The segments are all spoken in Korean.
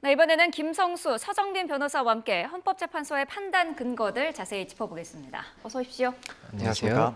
네, 이번에는 김성수, 서정민 변호사와 함께 헌법재판소의 판단 근거들 자세히 짚어보겠습니다. 어서 오십시오. 안녕하십니까.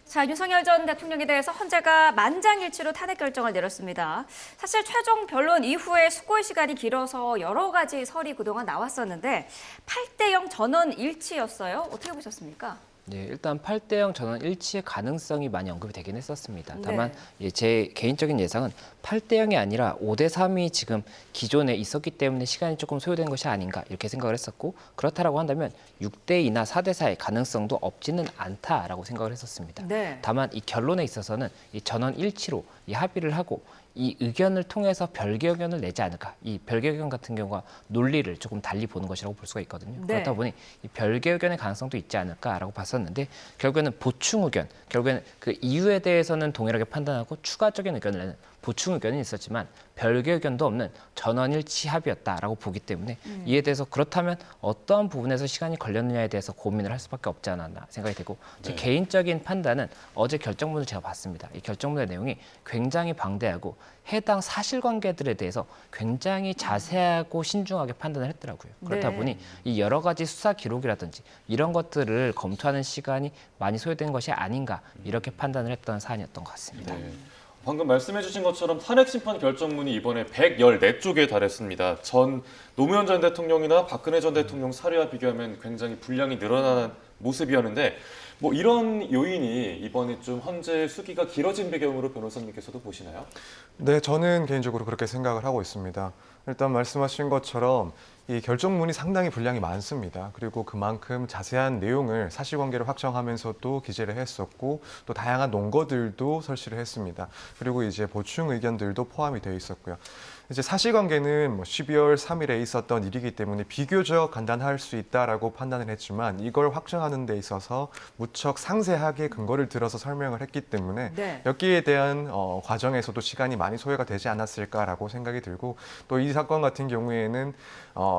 자, 윤석열 전 대통령에 대해서 헌재가 만장일치로 탄핵 결정을 내렸습니다. 사실 최종 변론 이후에 숙고의 시간이 길어서 여러 가지 설이 그동안 나왔었는데 8대0 전원 일치였어요. 어떻게 보셨습니까? 네, 일단 8대0 전원 일치의 가능성이 많이 언급이 되긴 했었습니다. 네. 다만 제 개인적인 예상은 8대0이 아니라 5대3이 지금 기존에 있었기 때문에 시간이 조금 소요된 것이 아닌가 이렇게 생각을 했었고, 그렇다라고 한다면 6대2나 4대4의 가능성도 없지는 않다라고 생각을 했었습니다. 네. 다만 이 결론에 있어서는 이 전원 일치로 이 합의를 하고 이 의견을 통해서 별개 의견을 내지 않을까. 이 별개 의견 같은 경우가 논리를 조금 달리 보는 것이라고 볼 수가 있거든요. 네. 그렇다 보니 이 별개 의견의 가능성도 있지 않을까라고 봤었는데, 결국에는 보충 의견, 결국에는 그 이유에 대해서는 동일하게 판단하고 추가적인 의견을 내는 보충 의견은 있었지만 별개 의견도 없는 전원일치 합의였다라고 보기 때문에 이에 대해서 그렇다면 어떠한 부분에서 시간이 걸렸느냐에 대해서 고민을 할 수밖에 없지 않았나 생각이 되고, 제 개인적인 판단은 어제 결정문을 제가 봤습니다. 이 결정문의 내용이 굉장히 방대하고 해당 사실관계들에 대해서 굉장히 자세하고 신중하게 판단을 했더라고요. 그렇다 네. 보니 이 여러 가지 수사 기록이라든지 이런 것들을 검토하는 시간이 많이 소요된 것이 아닌가 이렇게 판단을 했던 사안이었던 것 같습니다. 네. 방금 말씀해 주신 것처럼 탄핵 심판 결정문이 이번에 114쪽에 달했습니다. 전 노무현 전 대통령이나 박근혜 전 대통령 사례와 비교하면 굉장히 분량이 늘어나는 모습이었는데, 뭐 이런 요인이 이번에 좀 헌재 수기가 길어진 배경으로 변호사님께서도 보시나요? 네, 저는 개인적으로 그렇게 생각을 하고 있습니다. 일단 말씀하신 것처럼 이 결정문이 상당히 분량이 많습니다. 그리고 그만큼 자세한 내용을 사실관계를 확정하면서도 기재를 했었고, 또 다양한 논거들도 설치를 했습니다. 그리고 이제 보충 의견들도 포함이 되어 있었고요. 이제 사실관계는 12월 3일에 있었던 일이기 때문에 비교적 간단할 수 있다라고 판단을 했지만, 이걸 확정하는 데 있어서 무척 상세하게 근거를 들어서 설명을 했기 때문에 네. 여기에 대한 과정에서도 시간이 많이 소요가 되지 않았을까라고 생각이 들고, 또 이 사건 같은 경우에는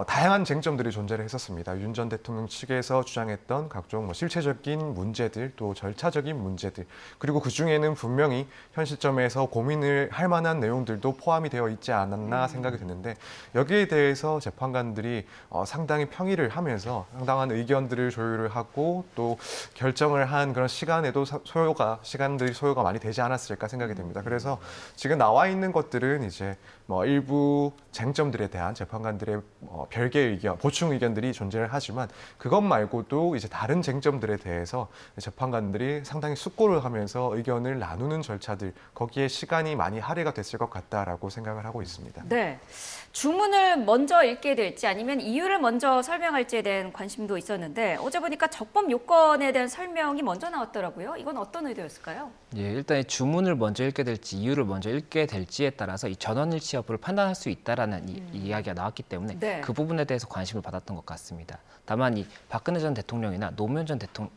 다양한 쟁점들이 존재를 했었습니다. 윤 전 대통령 측에서 주장했던 각종 실체적인 문제들, 또 절차적인 문제들, 그리고 그 중에는 분명히 현 시점에서 고민을 할 만한 내용들도 포함이 되어 있지 않았나 생각이 드는데, 여기에 대해서 재판관들이 상당히 평의를 하면서 상당한 의견들을 조율을 하고 또 결정을 한 그런 시간에도 시간들이 소요가 많이 되지 않았을까 생각이 됩니다. 그래서 지금 나와 있는 것들은 이제 일부 쟁점들에 대한 재판관들의 별개 의견, 보충 의견들이 존재를 하지만, 그것 말고도 이제 다른 쟁점들에 대해서 재판관들이 상당히 숙고를 하면서 의견을 나누는 절차들, 거기에 시간이 많이 할애가 됐을 것 같다라고 생각을 하고 있습니다. 네. 주문을 먼저 읽게 될지 아니면 이유를 먼저 설명할지에 대한 관심도 있었는데 어제 보니까 적법 요건에 대한 설명이 먼저 나왔더라고요. 이건 어떤 의도였을까요? 예, 일단 이 주문을 먼저 읽게 될지 이유를 먼저 읽게 될지에 따라서 이 전원일치 여부를 판단할 수 있다라는 이야기가 나왔기 때문에 네. 그 부분에 대해서 관심을 받았던 것 같습니다. 다만 이 박근혜 전 대통령이나 노무현 전 대통령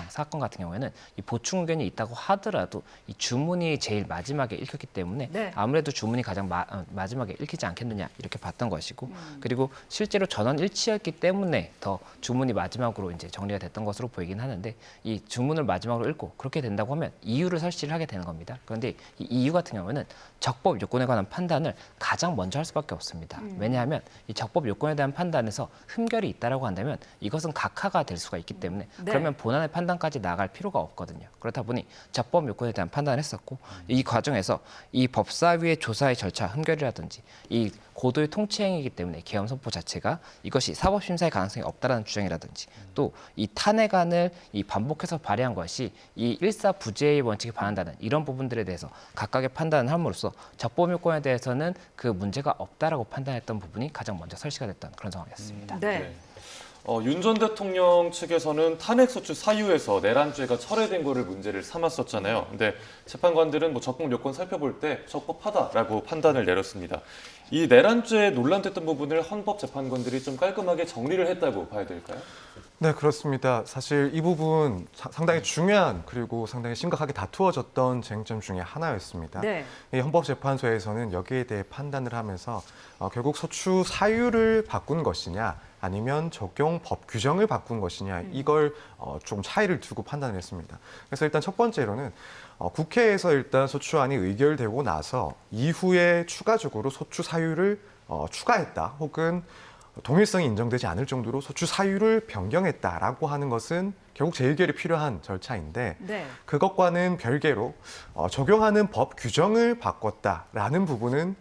사건 같은 경우에는 이 보충 의견이 있다고 하더라도 이 주문이 제일 마지막에 읽혔기 때문에 네. 아무래도 주문이 가장 마지막에 읽히지 않겠느냐 이렇게 봤던 것이고, 그리고 실제로 전원일치였기 때문에 더 주문이 마지막으로 이제 정리가 됐던 것으로 보이긴 하는데, 이 주문을 마지막으로 읽고 그렇게 된다고 하면 이유를 설치를 하게 되는 겁니다. 그런데 이 이유 같은 경우에는 적법 요건에 관한 판단을 가장 먼저 할 수밖에 없습니다. 왜냐하면 이 적법 요건에 대한 판단에서 흠결이 있다라고 한다면 이것은 각하가 될 수가 있기 때문에 네. 그러면 본안의 판단까지 나갈 필요가 없거든요. 그렇다 보니 적법 요건에 대한 판단을 했었고, 이 과정에서 이 법사위의 조사의 절차 흠결이라든지 이 고도의 통치행위이기 때문에 계엄 선포 자체가 이것이 사법심사의 가능성이 없다라는 주장이라든지, 또 이 탄핵안을 이 반복해서 발의한 것이 이 일사부재의 원칙에 반한다는 이런 부분들에 대해서 각각의 판단을 함으로써 적법 요건에 대해서는 그 문제가 없다라고 판단했던 부분이 가장 먼저 설치가 됐던 그런 상황이었습니다. 네. 윤 전 대통령 측에서는 탄핵소추 사유에서 내란죄가 철회된 거를 문제를 삼았었잖아요. 근데 재판관들은 적법 요건 살펴볼 때 적법하다라고 판단을 내렸습니다. 이 내란죄에 논란됐던 부분을 헌법재판관들이 좀 깔끔하게 정리를 했다고 봐야 될까요? 네, 그렇습니다. 사실 이 부분 상당히 중요한, 그리고 상당히 심각하게 다투어졌던 쟁점 중에 하나였습니다. 네. 이 헌법재판소에서는 여기에 대해 판단을 하면서 결국 소추 사유를 바꾼 것이냐, 아니면 적용 법 규정을 바꾼 것이냐, 이걸 좀 차이를 두고 판단을 했습니다. 그래서 일단 첫 번째로는 국회에서 일단 소추안이 의결되고 나서 이후에 추가적으로 소추 사유를 추가했다 혹은 동일성이 인정되지 않을 정도로 소추 사유를 변경했다라고 하는 것은 결국 재의결이 필요한 절차인데 네. 그것과는 별개로 적용하는 법 규정을 바꿨다라는 부분은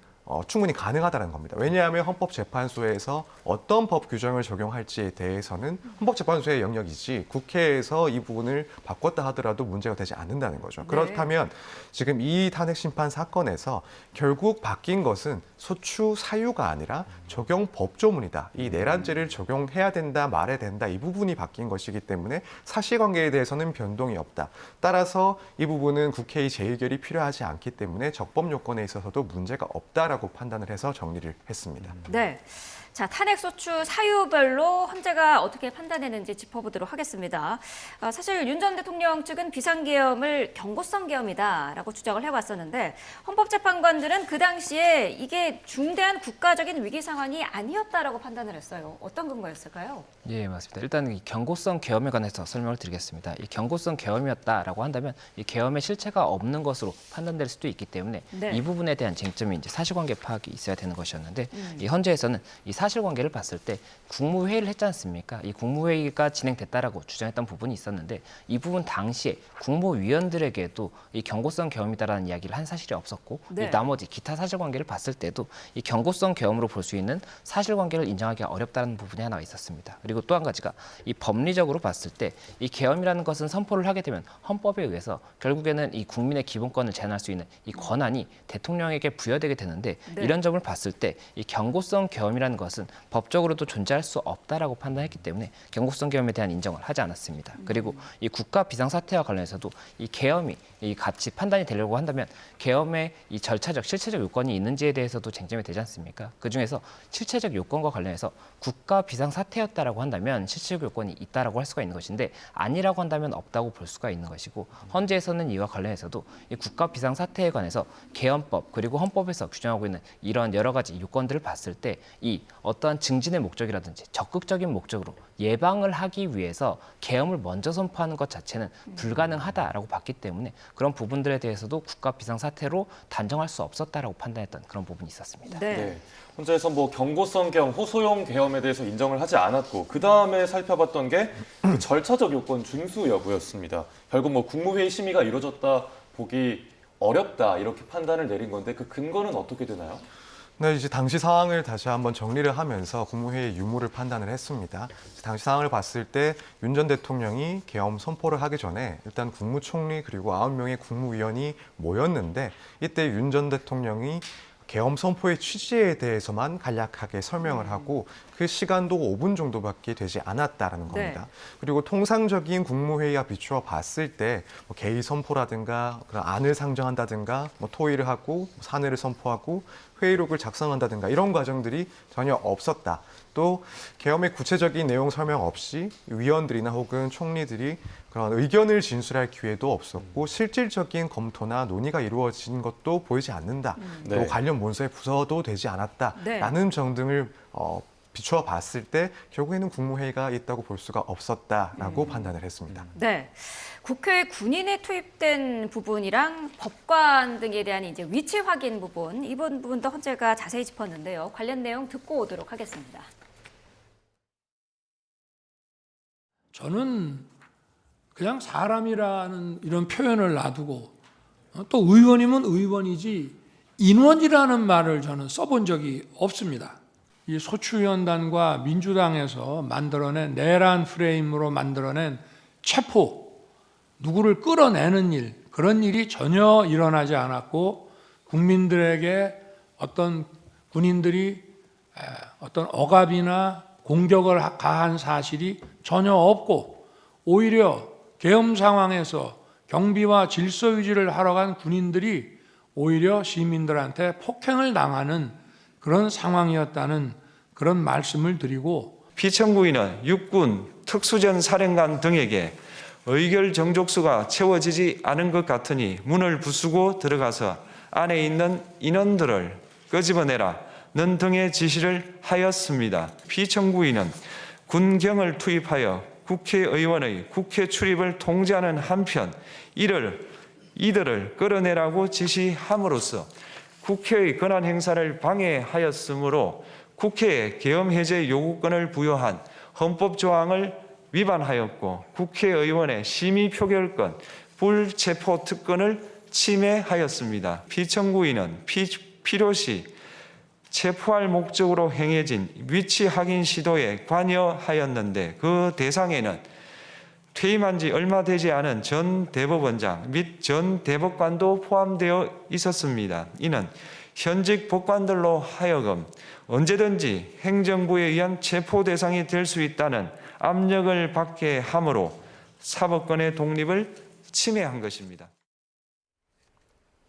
충분히 가능하다는 겁니다. 왜냐하면 헌법재판소에서 어떤 법 규정을 적용할지에 대해서는 헌법재판소의 영역이지 국회에서 이 부분을 바꿨다 하더라도 문제가 되지 않는다는 거죠. 네. 그렇다면 지금 이 탄핵심판 사건에서 결국 바뀐 것은 소추 사유가 아니라 적용 법조문이다. 이 내란죄를 적용해야 된다, 말해야 된다. 이 부분이 바뀐 것이기 때문에 사실관계에 대해서는 변동이 없다. 따라서 이 부분은 국회의 재의결이 필요하지 않기 때문에 적법 요건에 있어서도 문제가 없다라고 판단을 해서 정리를 했습니다. 네. 자, 탄핵소추 사유별로 헌재가 어떻게 판단했는지 짚어보도록 하겠습니다. 사실 윤 전 대통령 측은 비상계엄을 경고성 계엄이다라고 주장을 해왔었는데 헌법재판관들은 그 당시에 이게 중대한 국가적인 위기 상황이 아니었다라고 판단을 했어요. 어떤 근거였을까요? 예, 맞습니다. 일단 이 경고성 계엄에 관해서 설명을 드리겠습니다. 이 경고성 계엄이었다라고 한다면 이 계엄의 실체가 없는 것으로 판단될 수도 있기 때문에 네. 이 부분에 대한 쟁점이 이제 사실관계 파악이 있어야 되는 것이었는데 이 헌재에서는 이 사실관계를 봤을 때 국무회의를 했지 않습니까? 이 국무회의가 진행됐다라고 주장했던 부분이 있었는데 이 부분 당시에 국무위원들에게도 이 경고성 계엄이다라는 이야기를 한 사실이 없었고 네. 이 나머지 기타 사실관계를 봤을 때도 이 경고성 계엄으로 볼 수 있는 사실관계를 인정하기가 어렵다는 부분이 하나 있었습니다. 그리고 또 한 가지가 이 법리적으로 봤을 때 이 계엄이라는 것은 선포를 하게 되면 헌법에 의해서 결국에는 이 국민의 기본권을 제한할 수 있는 이 권한이 대통령에게 부여되게 되는데 네. 이런 점을 봤을 때 이 경고성 계엄이라는 것은 법적으로도 존재할 수 없다라고 판단했기 때문에 경고성 계엄에 대한 인정을 하지 않았습니다. 그리고 이 국가 비상사태와 관련해서도 이 계엄이 이 같이 판단이 되려고 한다면 계엄의 이 절차적 실체적 요건이 있는지에 대해서도 쟁점이 되지 않습니까? 그 중에서 실체적 요건과 관련해서 국가 비상사태였다라고 한다면 실체적 요건이 있다라고 할 수가 있는 것인데 아니라고 한다면 없다고 볼 수가 있는 것이고 헌재에서는 이와 관련해서도 이 국가 비상사태에 관해서 계엄법 그리고 헌법에서 규정하고 있는 이런 여러 가지 요건들을 봤을 때 이 어떠한 증진의 목적이라든지 적극적인 목적으로 예방을 하기 위해서 계엄을 먼저 선포하는 것 자체는 불가능하다라고 봤기 때문에 그런 부분들에 대해서도 국가 비상사태로 단정할 수 없었다라고 판단했던 그런 부분이 있었습니다. 네. 네. 헌재에서 뭐 경고성 계엄, 호소용 계엄에 대해서 인정을 하지 않았고 그 다음에 살펴봤던 게 그 절차적 요건 준수 여부였습니다. 결국 뭐 국무회의 심의가 이루어졌다 보기 어렵다 이렇게 판단을 내린 건데 그 근거는 어떻게 되나요? 네, 이제 당시 상황을 다시 한번 정리를 하면서 국무회의 유무를 판단을 했습니다. 당시 상황을 봤을 때 윤 전 대통령이 계엄 선포를 하기 전에 일단 국무총리 그리고 9명의 국무위원이 모였는데 이때 윤 전 대통령이 계엄 선포의 취지에 대해서만 간략하게 설명을 하고 그 시간도 5분 정도밖에 되지 않았다라는 겁니다. 네. 그리고 통상적인 국무회의와 비추어 봤을 때 뭐 개의 선포라든가 그런 안을 상정한다든가 뭐 토의를 하고 사내를 선포하고 회의록을 작성한다든가 이런 과정들이 전혀 없었다. 또 계엄의 구체적인 내용 설명 없이 위원들이나 혹은 총리들이 그런 의견을 진술할 기회도 없었고 실질적인 검토나 논의가 이루어진 것도 보이지 않는다. 또 네. 관련 문서에 부서도 되지 않았다라는 점 등을 비추어 봤을 때 결국에는 국무회의가 있다고 볼 수가 없었다라고 판단을 했습니다. 네. 국회에 군인이 투입된 부분이랑 법관 등에 대한 이제 위치 확인 부분, 이번 부분도 헌재가 자세히 짚었는데요. 관련 내용 듣고 오도록 하겠습니다. 저는 그냥 사람이라는 이런 표현을 놔두고 또 의원이면 의원이지 인원이라는 말을 저는 써본 적이 없습니다. 이 소추위원단과 민주당에서 만들어낸 내란 프레임으로 만들어낸 체포, 누구를 끌어내는 일, 그런 일이 전혀 일어나지 않았고 국민들에게 어떤 군인들이 어떤 억압이나 공격을 가한 사실이 전혀 없고 오히려 계엄 상황에서 경비와 질서 유지를 하러 간 군인들이 오히려 시민들한테 폭행을 당하는 그런 상황이었다는 그런 말씀을 드리고 피청구인은 육군, 특수전 사령관 등에게 의결 정족수가 채워지지 않은 것 같으니 문을 부수고 들어가서 안에 있는 인원들을 끄집어내라는 등의 지시를 하였습니다. 피청구인은 군경을 투입하여 국회의원의 국회 출입을 통제하는 한편 이들을 끌어내라고 지시함으로써 국회의 권한 행사를 방해하였으므로 국회에 계엄 해제 요구권을 부여한 헌법 조항을 위반하였고 국회의원의 심의 표결권, 불체포 특권을 침해하였습니다. 피청구인은 필요시 체포할 목적으로 행해진 위치 확인 시도에 관여하였는데 그 대상에는 퇴임한 지 얼마 되지 않은 전 대법원장 및 전 대법관도 포함되어 있었습니다. 이는 현직 법관들로 하여금 언제든지 행정부에 의한 체포 대상이 될 수 있다는 압력을 받게 함으로 사법권의 독립을 침해한 것입니다.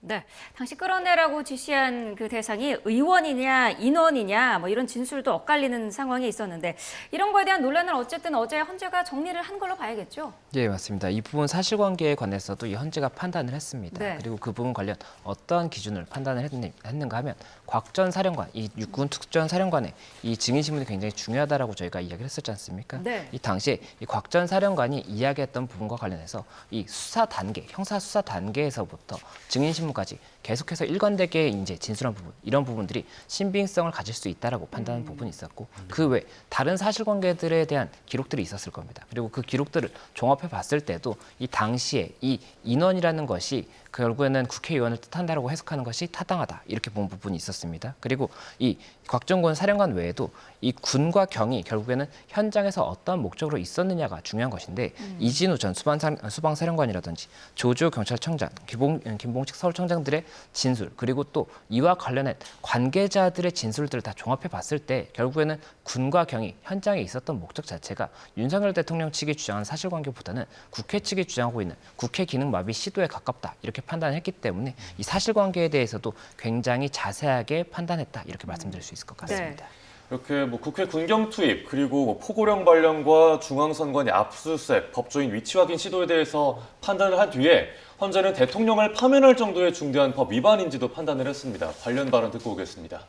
네, 당시 끌어내라고 지시한 그 대상이 의원이냐 인원이냐 뭐 이런 진술도 엇갈리는 상황이 있었는데 이런 거에 대한 논란을 어쨌든 어제 헌재가 정리를 한 걸로 봐야겠죠? 예, 맞습니다. 이 부분 사실관계에 관해서도 이 헌재가 판단을 했습니다. 네. 그리고 그 부분 관련 어떠한 기준을 판단을 했는가 하면 곽 전 사령관, 이 육군 특전 사령관의 이 증인 신문이 굉장히 중요하다라고 저희가 이야기를 했었지 않습니까? 네. 이 당시에 이 곽 전 사령관이 이야기했던 부분과 관련해서 이 수사 단계, 형사 수사 단계에서부터 증인 신문까지 계속해서 일관되게 이제 진술한 부분, 이런 부분들이 신빙성을 가질 수 있다라고 판단한 부분이 있었고 그 외 다른 사실관계들에 대한 기록들이 있었을 겁니다. 그리고 그 기록들을 종합해 봤을 때도 이 당시에 이 인원이라는 것이 결국에는 국회의원을 뜻한다라고 해석하는 것이 타당하다 이렇게 본 부분이 있었습니다. 그리고 이 곽정곤 사령관 외에도 이 군과 경이 결국에는 현장에서 어떠한 목적으로 있었느냐가 중요한 것인데 이진우 전 수방사령관이라든지 조지호 경찰청장, 김봉식 서울청장들의 진술 그리고 또 이와 관련한 관계자들의 진술들을 다 종합해 봤을 때 결국에는 군과 경이 현장에 있었던 목적 자체가 윤석열 대통령 측이 주장하는 사실관계보다는 국회 측이 주장하고 있는 국회 기능 마비 시도에 가깝다 이렇게 판단했기 때문에 이 사실관계에 대해서도 굉장히 자세하게 판단했다 이렇게 말씀드릴 수 있을 것 같습니다. 네. 이렇게 뭐 국회 군경 투입 그리고 뭐 포고령 발령과 중앙선관위 압수수색, 법조인 위치 확인 시도에 대해서 판단을 한 뒤에 헌재는 대통령을 파면할 정도의 중대한 법 위반인지도 판단을 했습니다. 관련 발언 듣고 오겠습니다.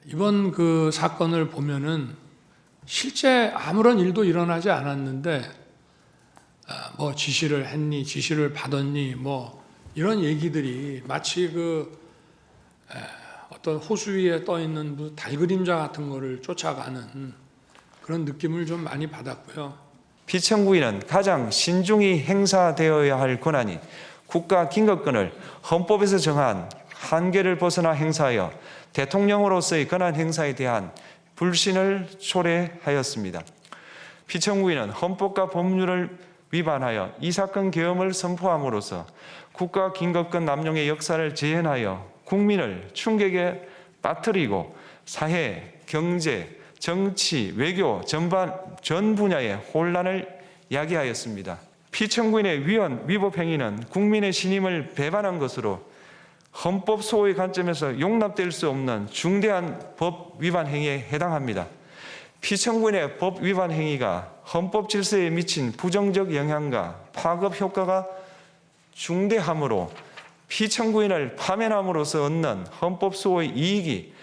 이번 그 사건을 보면은 실제 아무런 일도 일어나지 않았는데 뭐 지시를 했니, 지시를 받았니, 뭐 이런 얘기들이 마치 그 어떤 호수 위에 떠 있는 무슨 달그림자 같은 거를 쫓아가는 그런 느낌을 좀 많이 받았고요. 피청구인은 가장 신중히 행사되어야 할 권한인 국가 긴급권을 헌법에서 정한 한계를 벗어나 행사하여 대통령으로서의 권한 행사에 대한 불신을 초래하였습니다. 피청구인은 헌법과 법률을 위반하여 이 사건 계엄을 선포함으로써 국가 긴급권 남용의 역사를 재현하여 국민을 충격에 빠뜨리고 사회, 경제, 정치, 외교 전 분야의 혼란을 야기하였습니다. 피청구인의 위법 행위는 국민의 신임을 배반한 것으로 헌법 소호의 관점에서 용납될 수 없는 중대한 법 위반 행위에 해당합니다. 피청구인의 법 위반 행위가 헌법 질서에 미친 부정적 영향과 파급 효과가 중대하므로 피청구인을 파면함으로써 얻는 헌법 소호의 이익이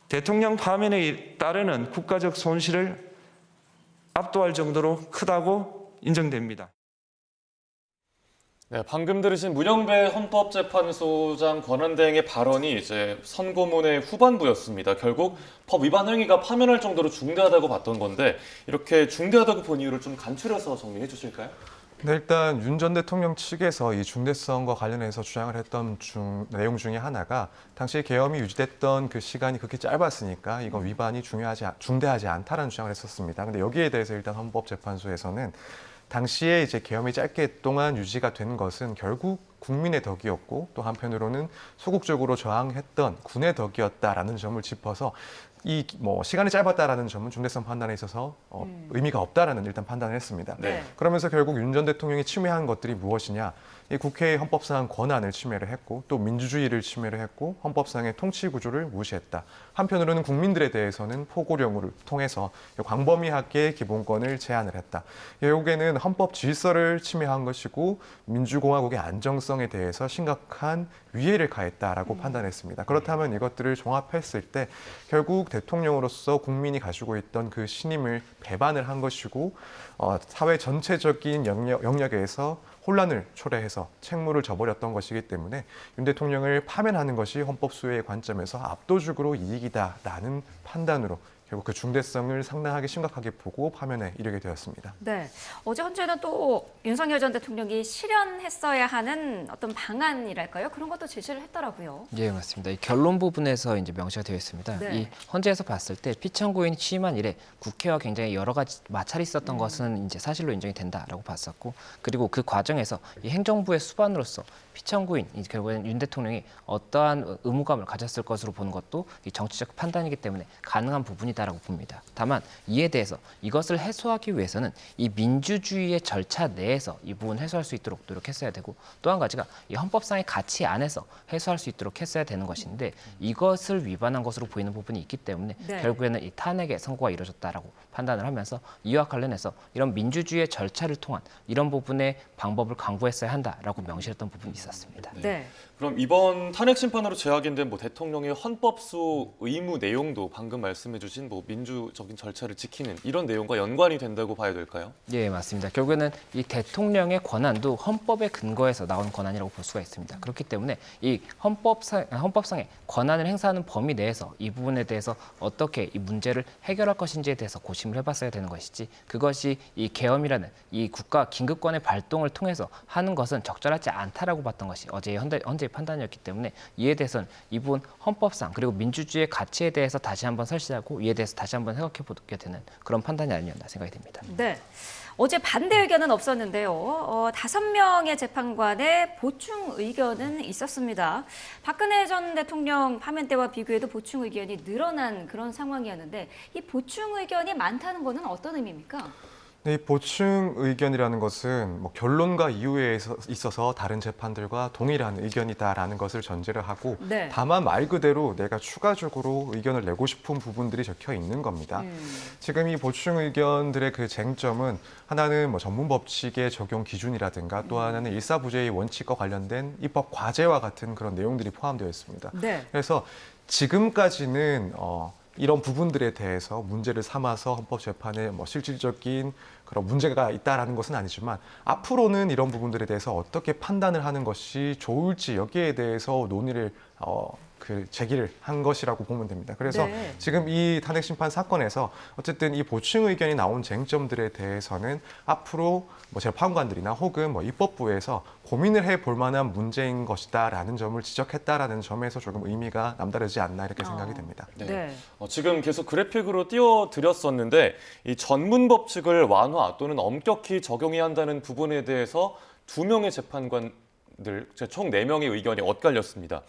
대통령 파면에 따르는 국가적 손실을 압도할 정도로 크다고 인정됩니다. 네, 방금 들으신 문영배 헌법재판소장 권한대행의 발언이 이제 선고문의 후반부였습니다. 결국 법 위반 행위가 파면할 정도로 중대하다고 봤던 건데 이렇게 중대하다고 본 이유를 좀 간추려서 정리해 주실까요? 네, 일단 윤 전 대통령 측에서 이 중대성과 관련해서 주장을 했던 내용 중에 하나가 당시 계엄이 유지됐던 그 시간이 그렇게 짧았으니까 이건 위반이 중대하지 않다라는 주장을 했었습니다. 근데 여기에 대해서 일단 헌법재판소에서는 당시에 이제 계엄이 짧게 동안 유지가 된 것은 결국 국민의 덕이었고 또 한편으로는 소극적으로 저항했던 군의 덕이었다라는 점을 짚어서 이 뭐 시간이 짧았다라는 점은 중대성 판단에 있어서 의미가 없다라는 일단 판단을 했습니다. 네. 그러면서 결국 윤 전 대통령이 침해한 것들이 무엇이냐? 이 국회의 헌법상 권한을 침해를 했고 또 민주주의를 침해를 했고 헌법상의 통치 구조를 무시했다. 한편으로는 국민들에 대해서는 포고령을 통해서 광범위하게 기본권을 제한을 했다. 결국에는 헌법 질서를 침해한 것이고 민주공화국의 안정성에 대해서 심각한 위해를 가했다라고 판단했습니다. 그렇다면 이것들을 종합했을 때 결국 대통령으로서 국민이 가지고 있던 그 신임을 배반을 한 것이고 사회 전체적인 영역에서 혼란을 초래해서 책무를 져버렸던 것이기 때문에 윤 대통령을 파면하는 것이 헌법 수호의 관점에서 압도적으로 이익이다라는 판단으로 결국 그 중대성을 상당하게 심각하게 보고 파면에 이르게 되었습니다. 네, 어제 헌재는 또 윤석열 전 대통령이 실현했어야 하는 어떤 방안이랄까요? 그런 것도 제시를 했더라고요. 예, 맞습니다. 이 결론 부분에서 이제 명시가 되어 있습니다. 네. 이 헌재에서 봤을 때 피청구인이 취임한 이래 국회와 굉장히 여러 가지 마찰이 있었던 것은 이제 사실로 인정이 된다라고 봤었고, 그리고 그 과정에서 이 행정부의 수반으로서 피청구인, 결국에는 윤 대통령이 어떠한 의무감을 가졌을 것으로 보는 것도 이 정치적 판단이기 때문에 가능한 부분이다라고 봅니다. 다만 이에 대해서 이것을 해소하기 위해서는 이 민주주의의 절차 내에서 이 부분을 해소할 수 있도록 노력했어야 되고, 또 한 가지가 이 헌법상의 가치 안에서 해소할 수 있도록 했어야 되는 것인데 이것을 위반한 것으로 보이는 부분이 있기 때문에 네. 결국에는 이 탄핵의 선고가 이루어졌다라고 판단을 하면서 이와 관련해서 이런 민주주의의 절차를 통한 이런 부분의 방법을 강구했어야 한다라고 명시했던 부분이 있었습니다. 네. 그럼 이번 탄핵 심판으로 재확인된 대통령의 헌법수 의무 내용도 방금 말씀해주신 민주적인 절차를 지키는 이런 내용과 연관이 된다고 봐야 될까요? 예, 맞습니다. 결국에는 이 대통령의 권한도 헌법의 근거에서 나온 권한이라고 볼 수가 있습니다. 그렇기 때문에 이 헌법상의 권한을 행사하는 범위 내에서 이 부분에 대해서 어떻게 이 문제를 해결할 것인지에 대해서 고심을 해봤어야 되는 것이지, 그것이 이 계엄이라는 이 국가 긴급권의 발동을 통해서 하는 것은 적절하지 않다라고 봤던 것이 어제의 헌재의 판단이었기 때문에 이에 대해서는 이 부분 헌법상 그리고 민주주의의 가치에 대해서 다시 한번 설치하고 이에 대해서 다시 한번 생각해 보게 되는 그런 판단이 아니었나 생각이 됩니다. 네. 어제 반대 의견은 없었는데요. 5명의 재판관의 보충 의견은 있었습니다. 박근혜 전 대통령 파면 때와 비교해도 보충 의견이 늘어난 그런 상황이었는데 이 보충 의견이 많다는 것은 어떤 의미입니까? 네, 이 보충 의견이라는 것은 결론과 이유에 있어서 다른 재판들과 동일한 의견이다라는 것을 전제를 하고 네. 다만 말 그대로 내가 추가적으로 의견을 내고 싶은 부분들이 적혀 있는 겁니다. 지금 이 보충 의견들의 그 쟁점은 하나는 전문 법칙의 적용 기준이라든가 또 하나는 일사부재의 원칙과 관련된 입법 과제와 같은 그런 내용들이 포함되어 있습니다. 네. 그래서 지금까지는 이런 부분들에 대해서 문제를 삼아서 헌법재판에 실질적인 그런 문제가 있다라는 것은 아니지만 앞으로는 이런 부분들에 대해서 어떻게 판단을 하는 것이 좋을지 여기에 대해서 논의를 제기를 한 것이라고 보면 됩니다. 그래서 네. 지금 이 탄핵 심판 사건에서 어쨌든 이 보충 의견이 나온 쟁점들에 대해서는 앞으로 재판관들이나 혹은 입법부에서 고민을 해볼 만한 문제인 것이다라는 점을 지적했다라는 점에서 조금 의미가 남다르지 않나 이렇게 생각이 됩니다. 네. 지금 계속 그래픽으로 띄워드렸었는데 이 전문 법칙을 완화 또는 엄격히 적용해야 한다는 부분에 대해서 2명의 재판관들, 총 4명의 의견이 엇갈렸습니다.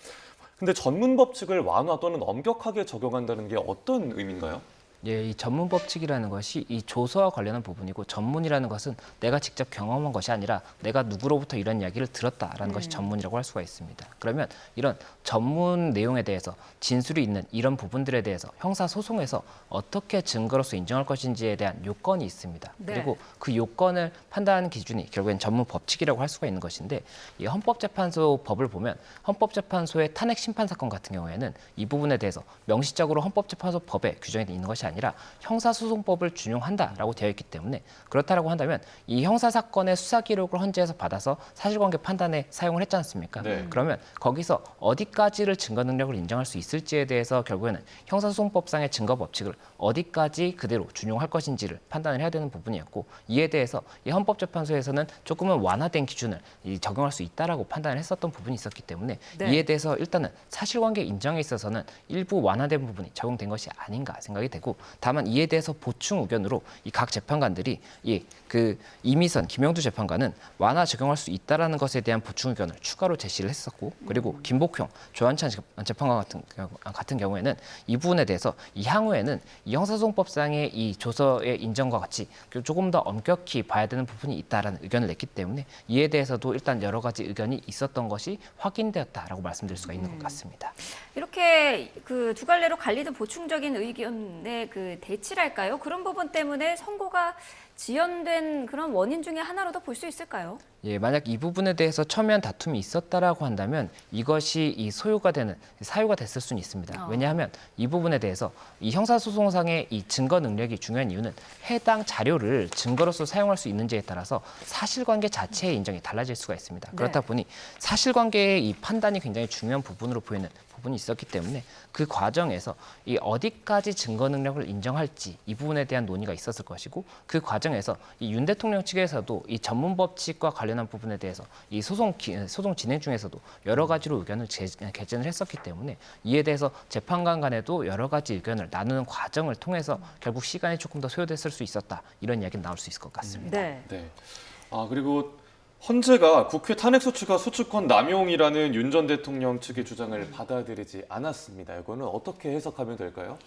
근데 전문 법칙을 완화 또는 엄격하게 적용한다는 게 어떤 의미인가요? 예, 이 전문 법칙이라는 것이 이 조서와 관련한 부분이고, 전문이라는 것은 내가 직접 경험한 것이 아니라 내가 누구로부터 이런 이야기를 들었다라는 것이 전문이라고 할 수가 있습니다. 그러면 이런 전문 내용에 대해서 진술이 있는 이런 부분들에 대해서 형사소송에서 어떻게 증거로서 인정할 것인지에 대한 요건이 있습니다. 네. 그리고 그 요건을 판단하는 기준이 결국엔 전문 법칙이라고 할 수가 있는 것인데, 이 헌법재판소 법을 보면 헌법재판소의 탄핵 심판 사건 같은 경우에는 이 부분에 대해서 명시적으로 헌법재판소 법에 규정이 있는 것이 아니라 형사소송법을 준용한다라고 되어 있기 때문에, 그렇다라고 한다면 이 형사사건의 수사 기록을 헌재에서 받아서 사실관계 판단에 사용을 했지 않습니까? 네. 그러면 거기서 어디까지를 증거 능력을 인정할 수 있을지에 대해서 결국에는 형사소송법상의 증거 법칙을 어디까지 그대로 준용할 것인지를 판단을 해야 되는 부분이었고, 이에 대해서 이 헌법재판소에서는 조금은 완화된 기준을 적용할 수 있다라고 판단을 했었던 부분이 있었기 때문에 네. 이에 대해서 일단은 사실관계 인정에 있어서는 일부 완화된 부분이 적용된 것이 아닌가 생각이 되고, 다만 이에 대해서 보충 의견으로 이 각 재판관들이 이미선, 김영두 재판관은 완화 적용할 수 있다라는 것에 대한 보충 의견을 추가로 제시를 했었고, 그리고 김복형, 조한찬 재판관 같은 경우에는 이 부분에 대해서 이 향후에는 이 형사소송법상의 이 조서의 인정과 같이 조금 더 엄격히 봐야 되는 부분이 있다라는 의견을 냈기 때문에 이에 대해서도 일단 여러 가지 의견이 있었던 것이 확인되었다라고 말씀드릴 수가 있는 것 같습니다. 이렇게 그 두 갈래로 갈리는 보충적인 의견에 간의 그 대치랄까요? 그런 부분 때문에 선고가 지연된 그런 원인 중에 하나로도 볼 수 있을까요? 예, 만약 이 부분에 대해서 첨예한 다툼이 있었다라고 한다면 이것이 이 소요가 되는 사유가 됐을 수는 있습니다. 왜냐하면 이 부분에 대해서 이 형사소송상의 이 증거 능력이 중요한 이유는 해당 자료를 증거로서 사용할 수 있는지에 따라서 사실관계 자체의 인정이 달라질 수가 있습니다. 그렇다 보니 사실관계의 이 판단이 굉장히 중요한 부분으로 보이는 부분이 있었기 때문에 그 과정에서 이 어디까지 증거 능력을 인정할지 이 부분에 대한 논의가 있었을 것이고 그 과정에서 이 윤 대통령 측에서도 이 전문 법칙과 관련한 부분에 대해서 이 소송 진행 중에서도 여러 가지로 의견을 개진을 했었기 때문에 이에 대해서 재판관 간에도 여러 가지 의견을 나누는 과정을 통해서 결국 시간이 조금 더 소요됐을 수 있었다 이런 이야기는 나올 수 있을 것 같습니다. 네. 네. 그리고 헌재가 국회 탄핵소추가 소추권 남용이라는 윤 전 대통령 측의 주장을 받아들이지 않았습니다. 이거는 어떻게 해석하면 될까요?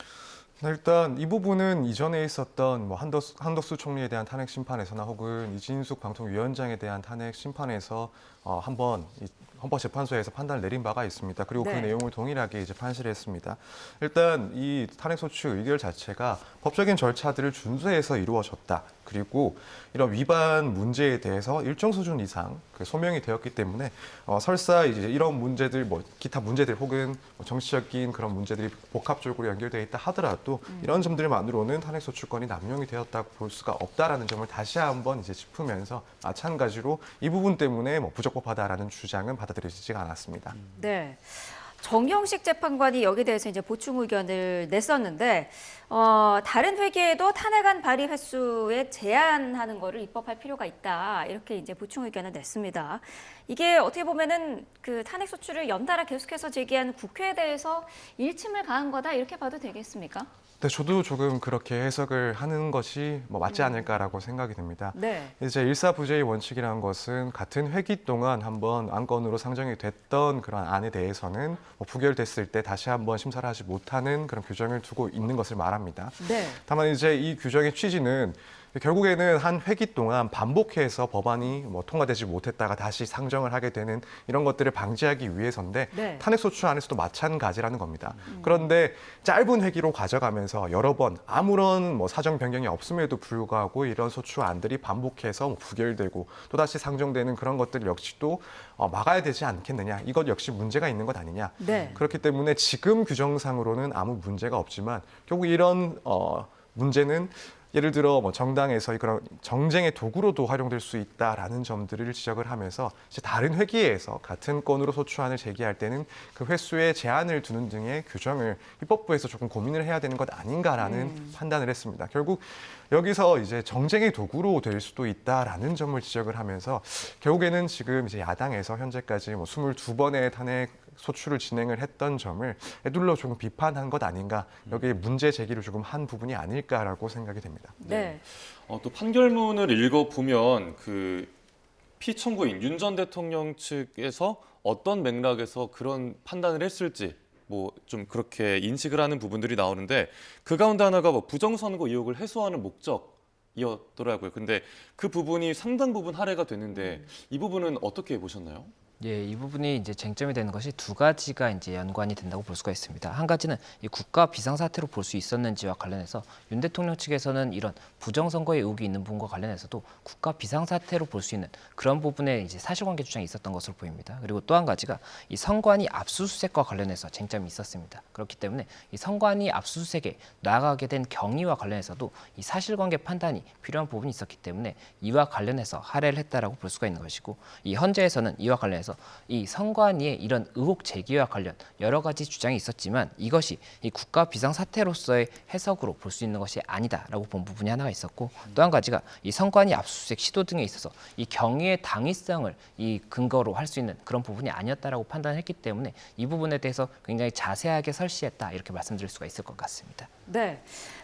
일단 이 부분은 이전에 있었던 뭐 한덕수 총리에 대한 탄핵 심판에서나 혹은 이진숙 방통위원장에 대한 탄핵 심판에서 한번 헌법재판소에서 판단을 내린 바가 있습니다. 그리고 그 내용을 동일하게 이제 판시를 했습니다. 일단 이 탄핵소추 의결 자체가 법적인 절차들을 준수해서 이루어졌다. 그리고 이런 위반 문제에 대해서 일정 수준 이상 소명이 되었기 때문에 설사 이제 이런 문제들, 뭐 기타 문제들 혹은 뭐 정치적인 그런 문제들이 복합적으로 연결되어 있다 하더라도 이런 점들만으로는 탄핵소추권이 남용이 되었다고 볼 수가 없다라는 점을 다시 한번 이제 짚으면서 마찬가지로 이 부분 때문에 뭐 부적법하다라는 주장은 받아들여지지가 않았습니다. 네. 정형식 재판관이 여기에 대해서 이제 보충 의견을 냈었는데 다른 회계에도 탄핵안 발의 횟수에 제한하는 거를 입법할 필요가 있다. 이렇게 이제 보충 의견을 냈습니다. 이게 어떻게 보면은 그 탄핵 소추를 연달아 계속해서 제기한 국회에 대해서 일침을 가한 거다 이렇게 봐도 되겠습니까? 네, 저도 조금 그렇게 해석을 하는 것이 뭐 맞지 않을까라고 생각이 듭니다. 네. 이제 일사부재의 원칙이라는 것은 같은 회기 동안 한번 안건으로 상정이 됐던 그런 안에 대해서는 뭐 부결됐을 때 다시 한번 심사를 하지 못하는 그런 규정을 두고 있는 것을 말합니다. 네. 다만 이제 이 규정의 취지는 결국에는 한 회기 동안 반복해서 법안이 뭐 통과되지 못했다가 다시 상정을 하게 되는 이런 것들을 방지하기 위해서인데 네. 탄핵소추 안에서도 마찬가지라는 겁니다. 그런데 짧은 회기로 가져가면서 여러 번 아무런 뭐 사정 변경이 없음에도 불구하고 이런 소추안들이 반복해서 뭐 부결되고 또다시 상정되는 그런 것들 역시도 막아야 되지 않겠느냐. 이것 역시 문제가 있는 것 아니냐. 네. 그렇기 때문에 지금 규정상으로는 아무 문제가 없지만 결국 이런 문제는 예를 들어 뭐 정당에서 그런 정쟁의 도구로도 활용될 수 있다라는 점들을 지적을 하면서 이제 다른 회기에서 같은 건으로 소추안을 제기할 때는 그 횟수에 제한을 두는 등의 규정을 입법부에서 조금 고민을 해야 되는 것 아닌가라는 판단을 했습니다. 결국 여기서 이제 정쟁의 도구로 될 수도 있다라는 점을 지적을 하면서 결국에는 지금 이제 야당에서 현재까지 뭐 22번의 탄핵 소추를 진행을 했던 점을 에둘러 조금 비판한 것 아닌가, 여기에 문제 제기를 조금 한 부분이 아닐까라고 생각이 됩니다. 네. 또 판결문을 읽어보면 그 피청구인 윤 전 대통령 측에서 어떤 맥락에서 그런 판단을 했을지 뭐 좀 그렇게 인식을 하는 부분들이 나오는데 그 가운데 하나가 뭐 부정선거 의혹을 해소하는 목적이었더라고요. 근데 그 부분이 상당 부분 할애가 됐는데 이 부분은 어떻게 보셨나요? 예, 이 부분이 이제 쟁점이 되는 것이 두 가지가 이제 연관이 된다고 볼 수가 있습니다. 한 가지는 이 국가 비상사태로 볼 수 있었는지와 관련해서 윤 대통령 측에서는 이런 부정선거의 의혹이 있는 부분과 관련해서도 국가 비상사태로 볼 수 있는 그런 부분에 이제 사실관계 주장이 있었던 것으로 보입니다. 그리고 또 한 가지가 이 선관위 압수수색과 관련해서 쟁점이 있었습니다. 그렇기 때문에 이 선관위 압수수색에 나아가게 된 경위와 관련해서도 이 사실관계 판단이 필요한 부분이 있었기 때문에 이와 관련해서 할애를 했다라고 볼 수가 있는 것이고, 이 헌재에서는 이와 관련해서 이 선관위의 이런 의혹 제기와 관련 여러 가지 주장이 있었지만 이것이 이 국가 비상사태로서의 해석으로 볼 수 있는 것이 아니다라고 본 부분이 하나가 있었고, 또 한 가지가 이 선관위 압수수색 시도 등에 있어서 이 경위의 당위성을 이 근거로 할 수 있는 그런 부분이 아니었다라고 판단했기 때문에 이 부분에 대해서 굉장히 자세하게 설시했다 이렇게 말씀드릴 수가 있을 것 같습니다. 네.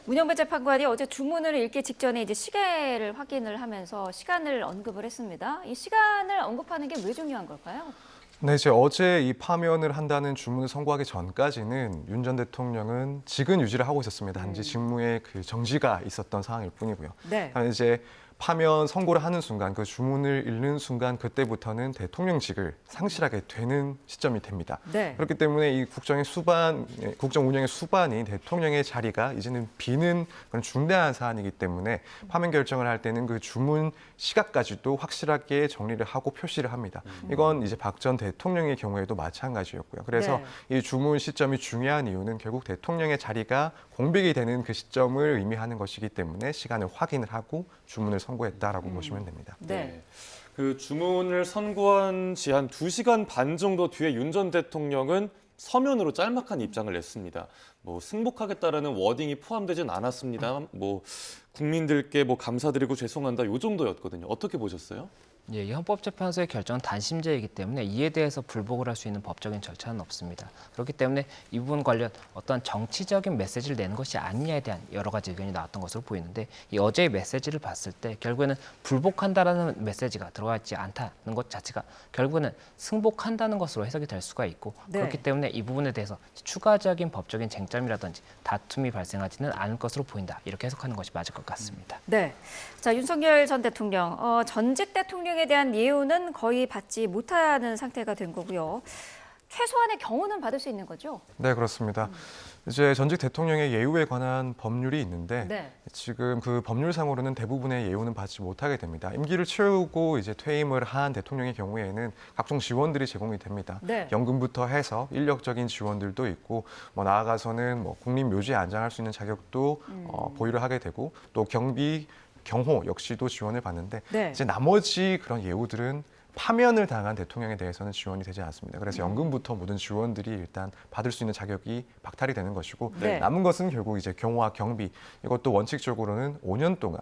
문영배 재판관이 어제 주문을 읽기 직전에 이제 시계를 확인을 하면서 시간을 언급을 했습니다. 이 시간을 언급하는 게 왜 중요한 걸까요? 네, 이제 어제 이 파면을 한다는 주문을 선고하기 전까지는 윤 전 대통령은 직은 유지를 하고 있었습니다. 단지 직무에 그 정지가 있었던 상황일 뿐이고요. 네. 이제 파면 선고를 하는 순간, 그 주문을 읽는 순간 그때부터는 대통령직을 상실하게 되는 시점이 됩니다. 네. 그렇기 때문에 이 국정 운영의 수반인 대통령의 자리가 이제는 비는 그런 중대한 사안이기 때문에 파면 결정을 할 때는 그 주문 시각까지도 확실하게 정리를 하고 표시를 합니다. 이건 이제 박 전 대통령의 경우에도 마찬가지였고요. 그래서 이 주문 시점이 중요한 이유는 결국 대통령의 자리가 공백이 되는 그 시점을 의미하는 것이기 때문에 시간을 확인을 하고 주문을 선고했다라고 보시면 됩니다. 네. 그 주문을 선고한 지 한 2시간 반 정도 뒤에 윤 전 대통령은 서면으로 짤막한 입장을 냈습니다. 뭐 승복하겠다라는 워딩이 포함되진 않았습니다. 뭐 국민들께 뭐 감사드리고 죄송한다 요 정도였거든요. 어떻게 보셨어요? 예, 이 헌법재판소의 결정은 단심제이기 때문에 이에 대해서 불복을 할 수 있는 법적인 절차는 없습니다. 그렇기 때문에 이 부분 관련 어떤 정치적인 메시지를 내는 것이 아니냐에 대한 여러 가지 의견이 나왔던 것으로 보이는데 이 어제의 메시지를 봤을 때 결국에는 불복한다라는 메시지가 들어가 있지 않다는 것 자체가 결국에는 승복한다는 것으로 해석이 될 수가 있고 네. 그렇기 때문에 이 부분에 대해서 추가적인 법적인 쟁점이라든지 다툼이 발생하지는 않을 것으로 보인다. 이렇게 해석하는 것이 맞을 것 같습니다. 네. 자, 윤석열 전 대통령, 전직 대통령에 대한 예우는 거의 받지 못하는 상태가 된 거고요. 최소한의 경우는 받을 수 있는 거죠? 네, 그렇습니다. 이제 전직 대통령의 예우에 관한 법률이 있는데 네. 지금 그 법률상으로는 대부분의 예우는 받지 못하게 됩니다. 임기를 채우고 이제 퇴임을 한 대통령의 경우에는 각종 지원들이 제공이 됩니다. 네. 연금부터 해서 인력적인 지원들도 있고 뭐 나아가서는 뭐 국립묘지에 안장할 수 있는 자격도 보유를 하게 되고 또 경비, 경호 역시도 지원을 받는데 네. 이제 나머지 그런 예우들은 파면을 당한 대통령에 대해서는 지원이 되지 않습니다. 그래서 연금부터 모든 지원들이 일단 받을 수 있는 자격이 박탈이 되는 것이고 네. 남은 것은 결국 이제 경호와 경비 이것도 원칙적으로는 5년 동안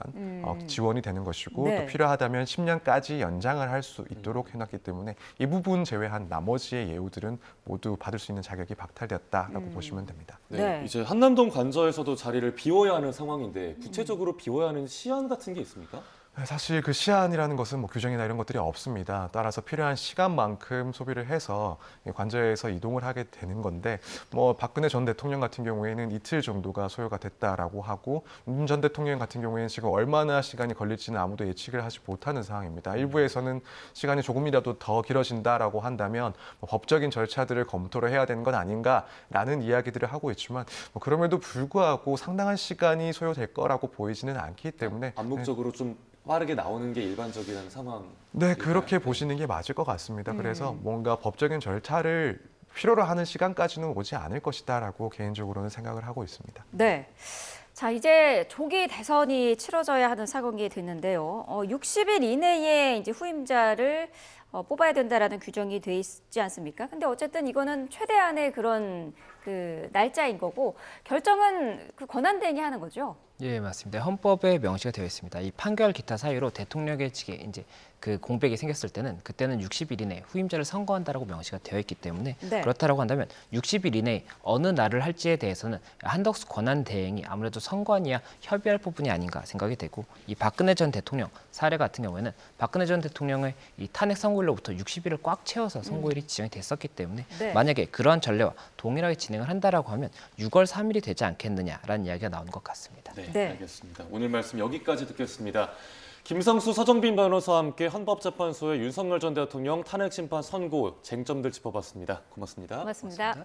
지원이 되는 것이고 네. 또 필요하다면 10년까지 연장을 할 수 있도록 해놨기 때문에 이 부분 제외한 나머지의 예우들은 모두 받을 수 있는 자격이 박탈되었다라고 보시면 됩니다. 네. 이제 한남동 관저에서도 자리를 비워야 하는 상황인데 구체적으로 비워야 하는 시한 같은 게 있습니까? 사실 그 시한이라는 것은 뭐 규정이나 이런 것들이 없습니다. 따라서 필요한 시간만큼 소비를 해서 관저에서 이동을 하게 되는 건데 뭐 박근혜 전 대통령 같은 경우에는 이틀 정도가 소요가 됐다라고 하고 윤 전 대통령 같은 경우에는 지금 얼마나 시간이 걸릴지는 아무도 예측을 하지 못하는 상황입니다. 일부에서는 시간이 조금이라도 더 길어진다라고 한다면 뭐 법적인 절차들을 검토를 해야 되는 건 아닌가라는 이야기들을 하고 있지만 뭐 그럼에도 불구하고 상당한 시간이 소요될 거라고 보이지는 않기 때문에 암묵적으로 좀 빠르게 나오는 게 일반적이라는 상황. 네, 그렇게 보시는 게 맞을 것 같습니다. 그래서 뭔가 법적인 절차를 필요로 하는 시간까지는 오지 않을 것이다라고 개인적으로는 생각을 하고 있습니다. 네. 자, 이제 조기 대선이 치러져야 하는 상황이 됐는데요. 60일 이내에 이제 후임자를 뽑아야 된다라는 규정이 돼 있지 않습니까? 근데 어쨌든 이거는 최대한의 그런 그 날짜인 거고 결정은 그 권한대행이 하는 거죠. 예, 맞습니다. 헌법에 명시가 되어 있습니다. 이 판결 기타 사유로 대통령의 직에 이제 그 공백이 생겼을 때는 그때는 60일 이내 후임자를 선거한다라고 명시가 되어 있기 때문에 네. 그렇다라고 한다면 60일 이내에 어느 날을 할지에 대해서는 한덕수 권한 대행이 아무래도 선관위와 협의할 부분이 아닌가 생각이 되고 이 박근혜 전 대통령 사례 같은 경우에는 박근혜 전 대통령의 이 탄핵 선고일로부터 60일을 꽉 채워서 선고일이 지정이 됐었기 때문에 네. 만약에 그러한 전례와 동일하게 진행을 한다라고 하면 6월 3일이 되지 않겠느냐라는 이야기가 나오는 것 같습니다. 네. 알겠습니다. 오늘 말씀 여기까지 듣겠습니다. 김상수 서정빈 변호사와 함께 헌법재판소의 윤석열 전 대통령 탄핵 심판 선고 쟁점들 짚어봤습니다. 고맙습니다. 고맙습니다.